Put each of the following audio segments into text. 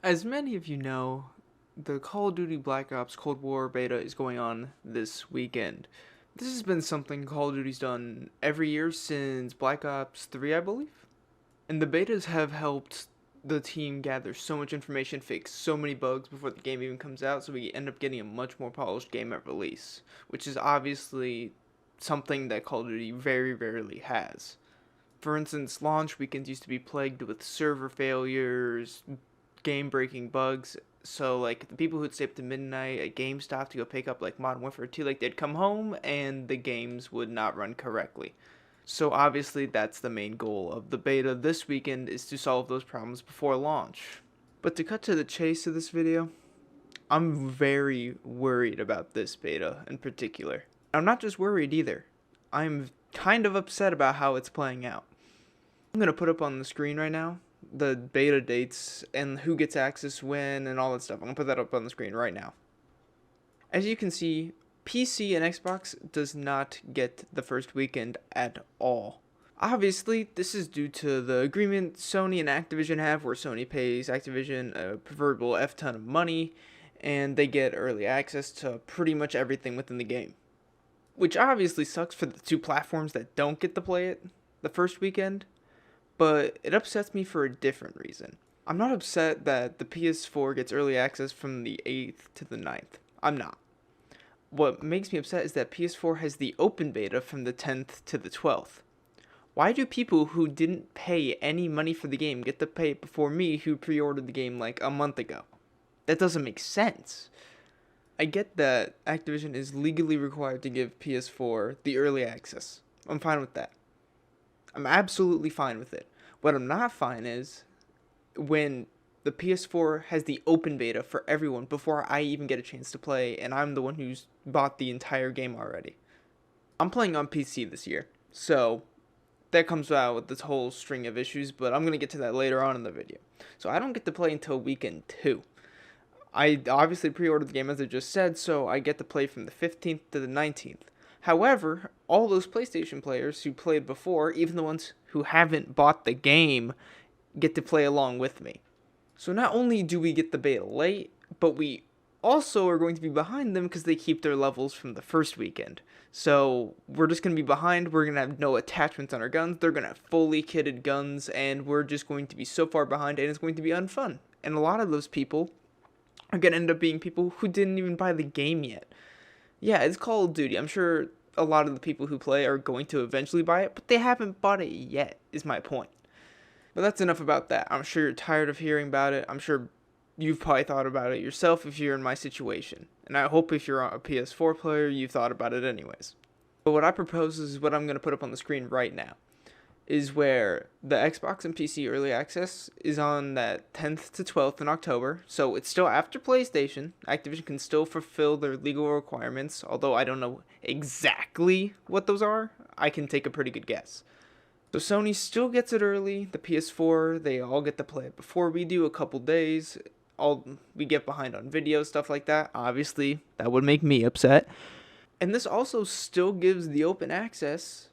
As many of you know, the Call of Duty Black Ops Cold War beta is going on this weekend. This has been something Call of Duty's done every year since Black Ops 3, I believe. And the betas have helped the team gather so much information, fix so many bugs before the game even comes out, so we end up getting a much more polished game at release, which is obviously something that Call of Duty very rarely has. For instance, launch weekends used to be plagued with server failures, game-breaking bugs. So like the people who'd stay up to midnight at GameStop to go pick up like Modern Warfare 2, like they'd come home and the games would not run correctly. So obviously that's the main goal of the beta this weekend, is to solve those problems before launch. But to cut to the chase of this video, I'm very worried about this beta in particular. I'm not just worried either. I'm kind of upset about how it's playing out. I'm going to put up on the screen right now the beta dates and who gets access when and all that stuff. I'm going to put that up on the screen right now. As you can see, PC and Xbox does not get the first weekend at all. Obviously, this is due to the agreement Sony and Activision have, where Sony pays Activision a proverbial F-ton of money, and they get early access to pretty much everything within the game. Which obviously sucks for the two platforms that don't get to play it the first weekend, but it upsets me for a different reason. I'm not upset that the PS4 gets early access from the 8th to the 9th. I'm not. What makes me upset is that PS4 has the open beta from the 10th to the 12th. Why do people who didn't pay any money for the game get to pay it before me, who pre-ordered the game like a month ago? That doesn't make sense. I get that Activision is legally required to give PS4 the early access. I'm fine with that. I'm absolutely fine with it. What I'm not fine is when the PS4 has the open beta for everyone before I even get a chance to play, and I'm the one who's bought the entire game already. I'm playing on PC this year, so that comes out with this whole string of issues, but I'm going to get to that later on in the video. So I don't get to play until weekend 2. I obviously pre-ordered the game, as I just said, so I get to play from the 15th to the 19th. However, all those PlayStation players who played before, even the ones who haven't bought the game, get to play along with me. So not only do we get the beta late, but we also are going to be behind them because they keep their levels from the first weekend. So we're just going to be behind, we're going to have no attachments on our guns, they're going to have fully kitted guns, and we're just going to be so far behind, and it's going to be unfun. And a lot of those people are going to end up being people who didn't even buy the game yet. Yeah, it's Call of Duty. I'm sure a lot of the people who play are going to eventually buy it, but they haven't bought it yet, is my point. But that's enough about that. I'm sure you're tired of hearing about it. I'm sure you've probably thought about it yourself if you're in my situation. And I hope if you're a PS4 player, you've thought about it anyways. But what I propose is what I'm going to put up on the screen right now, is where the Xbox and PC early access is on that 10th to 12th in October. So it's still after PlayStation. Activision can still fulfill their legal requirements, although I don't know exactly what those are. I can take a pretty good guess. So Sony still gets it early. The PS4, they all get to play it before we do, a couple days. We get behind on video, stuff like that. Obviously, that would make me upset. And this also still gives the open access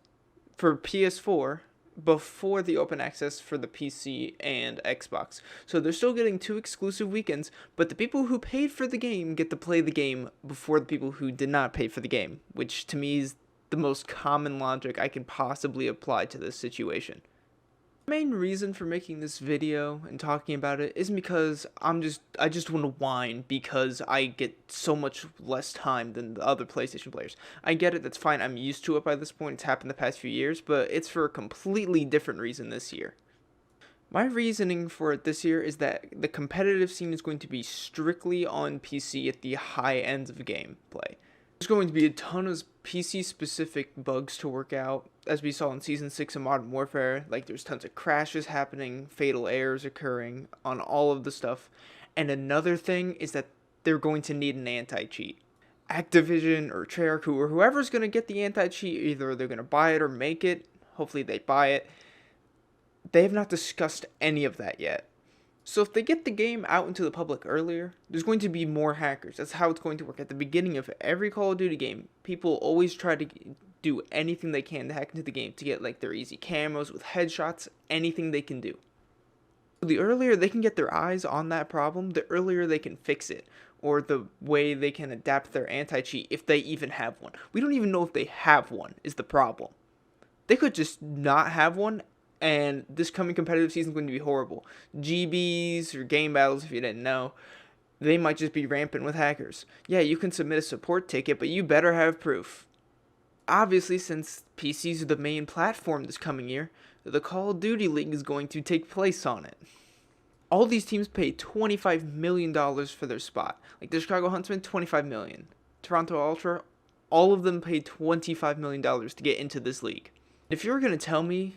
for PS4 before the open access for the PC and Xbox. So they're still getting 2 exclusive weekends, but the people who paid for the game get to play the game before the people who did not pay for the game, which to me is the most common logic I could possibly apply to this situation. The main reason for making this video and talking about it isn't because I just want to whine because I get so much less time than the other PlayStation players. I get it, that's fine, I'm used to it by this point, it's happened the past few years, but it's for a completely different reason this year. My reasoning for it this year is that the competitive scene is going to be strictly on PC at the high ends of gameplay. There's going to be a ton of PC-specific bugs to work out, as we saw in Season 6 of Modern Warfare. Like, there's tons of crashes happening, fatal errors occurring on all of the stuff. And another thing is that they're going to need an anti-cheat. Activision or Treyarch or whoever's going to get the anti-cheat, either they're going to buy it or make it. Hopefully they buy it. They have not discussed any of that yet. So if they get the game out into the public earlier, there's going to be more hackers. That's how it's going to work. At the beginning of every Call of Duty game, people always try to do anything they can to hack into the game to get like their easy camos with headshots, anything they can do. The earlier they can get their eyes on that problem, the earlier they can fix it, or the way they can adapt their anti-cheat if they even have one. We don't even know if they have one is the problem. They could just not have one, and this coming competitive season is going to be horrible. GBs or game battles, if you didn't know, they might just be rampant with hackers. Yeah, you can submit a support ticket, but you better have proof. Obviously, since PCs are the main platform this coming year, the Call of Duty League is going to take place on it. All these teams pay $25 million for their spot. Like the Chicago Huntsmen, $25 million. Toronto Ultra, all of them paid $25 million to get into this league. If you're going to tell me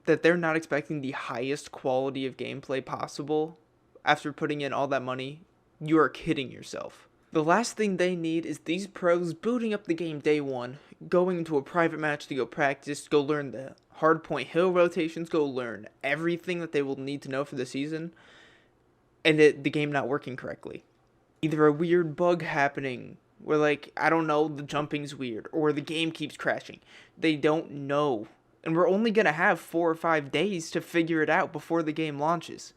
that they're not expecting the highest quality of gameplay possible after putting in all that money, you are kidding yourself. The last thing they need is these pros booting up the game day one, going into a private match to go practice, go learn the hardpoint hill rotations, go learn everything that they will need to know for the season, and the game not working correctly. Either a weird bug happening where, like, I don't know, the jumping's weird, or the game keeps crashing. They don't know. And we're only going to have 4 or 5 days to figure it out before the game launches.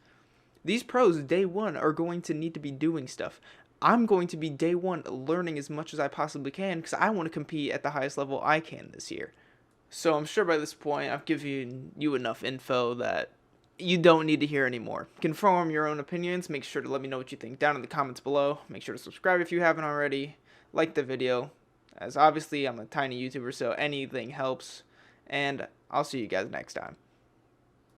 These pros, day one, are going to need to be doing stuff. I'm going to be day one learning as much as I possibly can because I want to compete at the highest level I can this year. So I'm sure by this point I've given you enough info that you don't need to hear anymore. You can form your own opinions. Make sure to let me know what you think down in the comments below. Make sure to subscribe if you haven't already. Like the video, as obviously I'm a tiny YouTuber, so anything helps. And I'll see you guys next time.